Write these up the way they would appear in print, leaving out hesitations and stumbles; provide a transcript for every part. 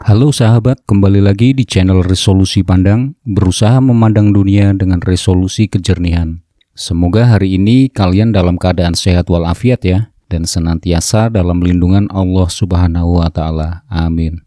Halo sahabat, kembali lagi di channel Resolusi Pandang, berusaha memandang dunia dengan resolusi kejernihan. Semoga hari ini kalian dalam keadaan sehat walafiat ya, dan senantiasa dalam lindungan Allah Subhanahu wa Ta'ala. Amin.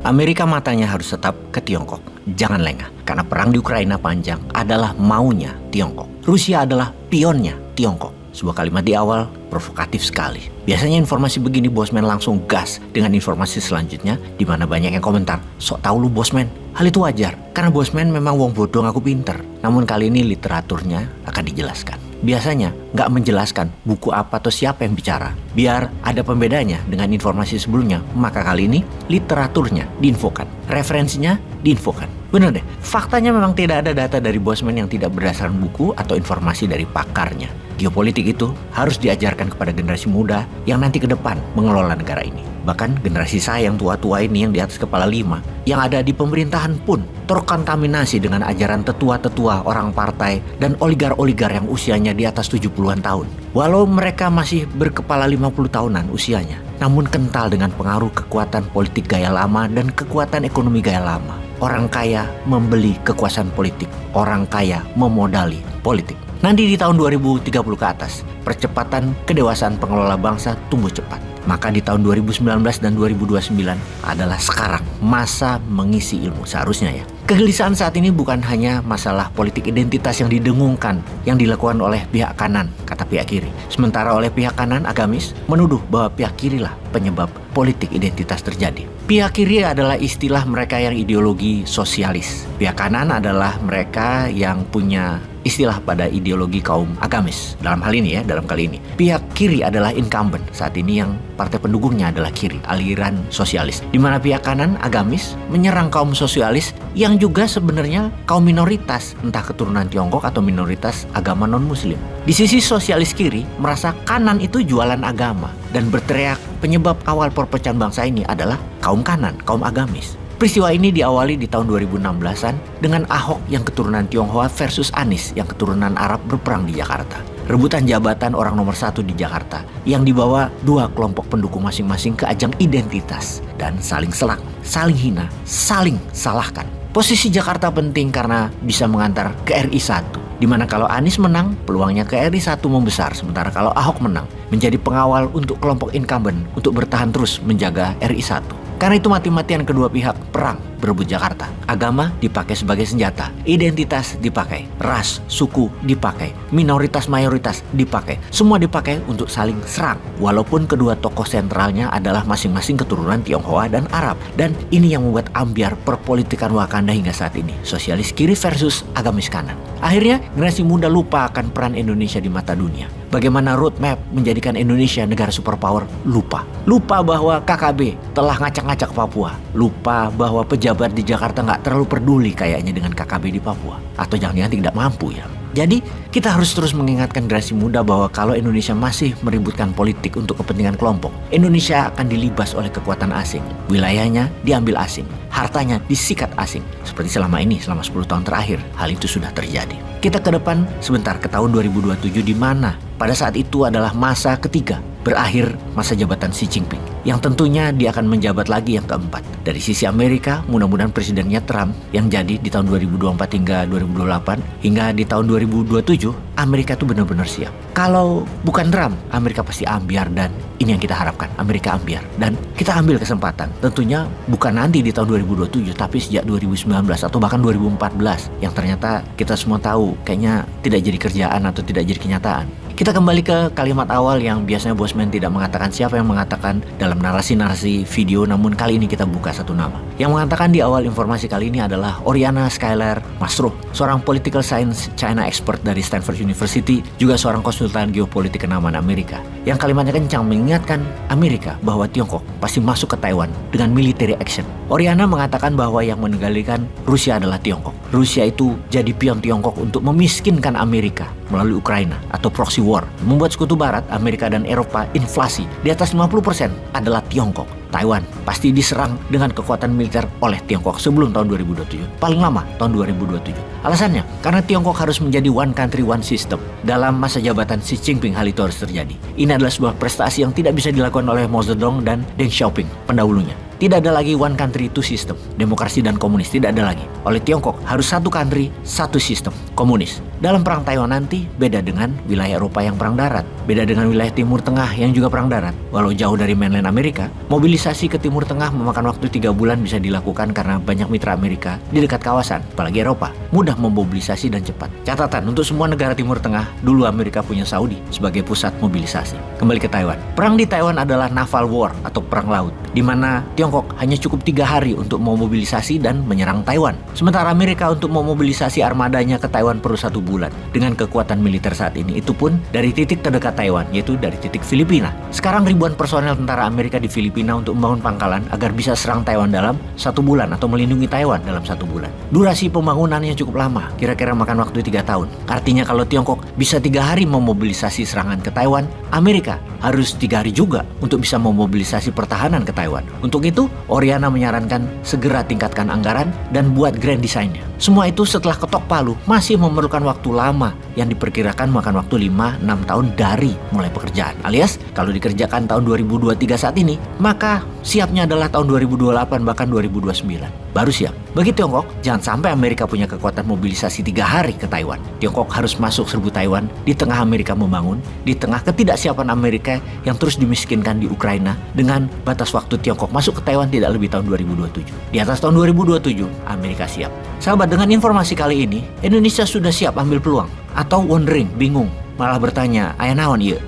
Amerika matanya harus tetap ke Tiongkok. Jangan lengah, karena perang di Ukraina panjang adalah maunya Tiongkok. Rusia adalah pionnya Tiongkok. Sebuah kalimat di awal provokatif sekali. Biasanya informasi begini bosman langsung gas dengan informasi selanjutnya, di mana banyak yang komentar, sok tahu lu bosman. Hal itu wajar, karena bosman memang wong bodoh ngaku pinter. Namun kali ini literaturnya akan dijelaskan. Biasanya nggak menjelaskan buku apa atau siapa yang bicara. Biar ada pembedanya dengan informasi sebelumnya, maka kali ini literaturnya diinfokan, referensinya diinfokan. Bener deh, faktanya memang tidak ada data dari bosman yang tidak berdasarkan buku atau informasi dari pakarnya. Geopolitik itu harus diajarkan kepada generasi muda yang nanti ke depan mengelola negara ini. Bahkan generasi saya yang tua-tua ini yang di atas kepala 5, yang ada di pemerintahan pun terkontaminasi dengan ajaran tetua-tetua orang partai dan oligar-oligar yang usianya di atas 70-an tahun. Walau mereka masih berkepala 50 tahunan usianya, namun kental dengan pengaruh kekuatan politik gaya lama dan kekuatan ekonomi gaya lama. Orang kaya membeli kekuasaan politik, orang kaya memodali politik. Nanti di tahun 2030 ke atas, percepatan kedewasaan pengelola bangsa tumbuh cepat. Maka di tahun 2019 dan 2029 adalah sekarang masa mengisi ilmu seharusnya ya. Kegelisahan saat ini bukan hanya masalah politik identitas yang didengungkan, yang dilakukan oleh pihak kanan, kata pihak kiri. Sementara oleh pihak kanan agamis menuduh bahwa pihak kirilah penyebab politik identitas terjadi. Pihak kiri adalah istilah mereka yang ideologi sosialis. Pihak kanan adalah mereka yang punya istilah pada ideologi kaum agamis. Dalam hal ini ya, dalam kali ini. Pihak kiri adalah incumbent. Saat ini yang partai pendukungnya adalah kiri, aliran sosialis. Di mana pihak kanan agamis menyerang kaum sosialis yang juga sebenarnya kaum minoritas, entah keturunan Tiongkok atau minoritas agama non-muslim. Di sisi sosialis kiri merasa kanan itu jualan agama dan berteriak penyebab awal perpecahan bangsa ini adalah kaum kanan, kaum agamis. Peristiwa ini diawali di tahun 2016-an dengan Ahok yang keturunan Tionghoa versus Anies yang keturunan Arab berperang di Jakarta. Rebutan jabatan orang nomor 1 di Jakarta yang dibawa dua kelompok pendukung masing-masing ke ajang identitas dan saling serang, saling hina, saling salahkan. Posisi Jakarta penting karena bisa mengantar ke RI 1, di mana kalau Anies menang, peluangnya ke RI 1 membesar, sementara kalau Ahok menang, menjadi pengawal untuk kelompok incumbent untuk bertahan terus menjaga RI 1. Karena itu mati-matian kedua pihak perang berebut Jakarta. Agama dipakai sebagai senjata, identitas dipakai, ras, suku dipakai, minoritas mayoritas dipakai. Semua dipakai untuk saling serang. Walaupun kedua tokoh sentralnya adalah masing-masing keturunan Tionghoa dan Arab. Dan ini yang membuat ambiar perpolitikan Wakanda hingga saat ini. Sosialis kiri versus agamis kanan. Akhirnya generasi muda lupa akan peran Indonesia di mata dunia. Bagaimana roadmap menjadikan Indonesia negara superpower? Lupa. Lupa bahwa KKB telah ngacak-ngacak Papua. Lupa bahwa pejabat di Jakarta nggak terlalu peduli kayaknya dengan KKB di Papua. Atau jangan-jangan tidak mampu ya. Jadi kita harus terus mengingatkan generasi muda bahwa kalau Indonesia masih meributkan politik untuk kepentingan kelompok, Indonesia akan dilibas oleh kekuatan asing. Wilayahnya diambil asing, hartanya disikat asing. Seperti selama ini, selama 10 tahun terakhir, hal itu sudah terjadi. Kita ke depan sebentar ke tahun 2027 di mana pada saat itu adalah masa ketiga berakhir masa jabatan Xi Jinping, yang tentunya dia akan menjabat lagi yang keempat. Dari sisi Amerika, mudah-mudahan presidennya Trump yang jadi di tahun 2024 hingga 2028, hingga di tahun 2027, Amerika itu benar-benar siap. Kalau bukan Trump, Amerika pasti ambiar, dan ini yang kita harapkan, Amerika ambiar. Dan kita ambil kesempatan, tentunya bukan nanti di tahun 2027, tapi sejak 2019 atau bahkan 2014, yang ternyata kita semua tahu kayaknya tidak jadi kerjaan atau tidak jadi kenyataan. Kita kembali ke kalimat awal yang biasanya bosman tidak mengatakan siapa yang mengatakan dalam narasi-narasi video, namun kali ini kita buka satu nama. Yang mengatakan di awal informasi kali ini adalah Oriana Skylar Masruh, seorang political science China expert dari Stanford University, juga seorang konsultan geopolitik kenamaan Amerika. Yang kalimatnya kencang mengingatkan Amerika bahwa Tiongkok pasti masuk ke Taiwan dengan military action. Oriana mengatakan bahwa yang mengendalikan Rusia adalah Tiongkok. Rusia itu jadi pion Tiongkok untuk memiskinkan Amerika melalui Ukraina atau proxy war, membuat sekutu barat, Amerika dan Eropa inflasi di atas 50% adalah Tiongkok. Taiwan pasti diserang dengan kekuatan militer oleh Tiongkok sebelum tahun 2027, paling lama tahun 2027. Alasannya, karena Tiongkok harus menjadi one country one system. Dalam masa jabatan Xi Jinping hal itu harus terjadi. Ini adalah sebuah prestasi yang tidak bisa dilakukan oleh Mao Zedong dan Deng Xiaoping, pendahulunya. Tidak ada lagi one country two system, demokrasi dan komunis tidak ada lagi. Oleh Tiongkok harus satu country, satu sistem, komunis. Dalam perang Taiwan nanti beda dengan wilayah Eropa yang perang darat, beda dengan wilayah Timur Tengah yang juga perang darat. Walau jauh dari mainland Amerika, mobilisasi ke Timur Tengah memakan waktu 3 bulan bisa dilakukan karena banyak mitra Amerika di dekat kawasan, apalagi Eropa, mudah memobilisasi dan cepat. Catatan untuk semua negara Timur Tengah, dulu Amerika punya Saudi sebagai pusat mobilisasi. Kembali ke Taiwan. Perang di Taiwan adalah naval war atau perang laut, di mana Tiongkok hanya cukup 3 hari untuk memobilisasi dan menyerang Taiwan. Sementara Amerika untuk memobilisasi armadanya ke Taiwan perlu 1 bulan. Dengan kekuatan militer saat ini, itu pun dari titik terdekat Taiwan, yaitu dari titik Filipina. Sekarang ribuan personel tentara Amerika di Filipina untuk membangun pangkalan agar bisa serang Taiwan dalam 1 bulan atau melindungi Taiwan dalam 1 bulan. Durasi pembangunannya cukup lama, kira-kira makan waktu 3 tahun. Artinya kalau Tiongkok bisa 3 hari memobilisasi serangan ke Taiwan, Amerika harus 3 hari juga untuk bisa memobilisasi pertahanan ke Taiwan. Untuk itu, Oriana menyarankan segera tingkatkan anggaran dan buat grand design-nya. Semua itu setelah ketok palu masih memerlukan waktu lama yang diperkirakan makan waktu 5-6 tahun dari mulai pekerjaan. Alias kalau dikerjakan tahun 2023 saat ini, maka siapnya adalah tahun 2028 bahkan 2029. Baru siap. Bagi Tiongkok, jangan sampai Amerika punya kekuatan mobilisasi 3 hari ke Taiwan. Tiongkok harus masuk serbu Taiwan di tengah Amerika membangun, di tengah ketidaksiapan Amerika yang terus dimiskinkan di Ukraina dengan batas waktu Tiongkok masuk ke Taiwan tidak lebih tahun 2027. Di atas tahun 2027, Amerika siap. Sahabat, dengan informasi kali ini, Indonesia sudah siap ambil peluang. Atau wondering, bingung, malah bertanya, aya naon ieu?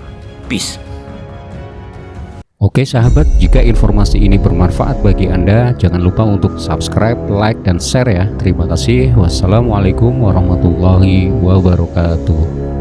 Peace. Oke sahabat, jika informasi ini bermanfaat bagi Anda, jangan lupa untuk subscribe, like, dan share ya. Terima kasih. Wassalamualaikum warahmatullahi wabarakatuh.